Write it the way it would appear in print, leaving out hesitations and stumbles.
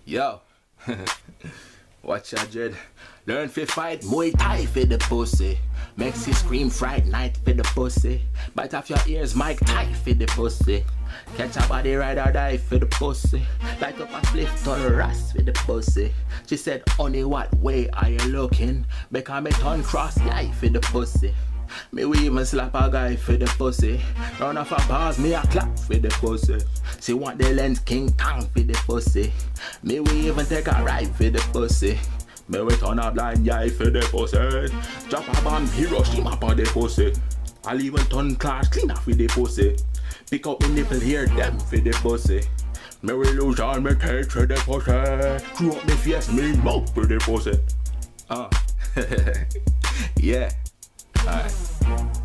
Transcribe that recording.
Yo, watch your dread. Learn fi fight Muay Thai for the pussy. Makes you scream Fright Night for the pussy. Bite off your ears, Mike Tight for the pussy. Catch a body ride or die for the pussy. Light up a spliff, turn ras for the pussy. She said, honey, what way are you looking? Because me turn cross guy for the pussy. Me we even slap a guy for the pussy. Round off a bars, me a clap for the pussy. She want the lens King Kong for the pussy. Me we even take a ride for the pussy. Me we turn a blind eye for the pussy. Drop a bomb, Hiroshima for the pussy. I'll even turn class cleaner for the pussy. Pick up me nipple here, them for the pussy. Me we lose all me cake for the pussy. Screw up me face, me mouth for the pussy. Yeah. Alright.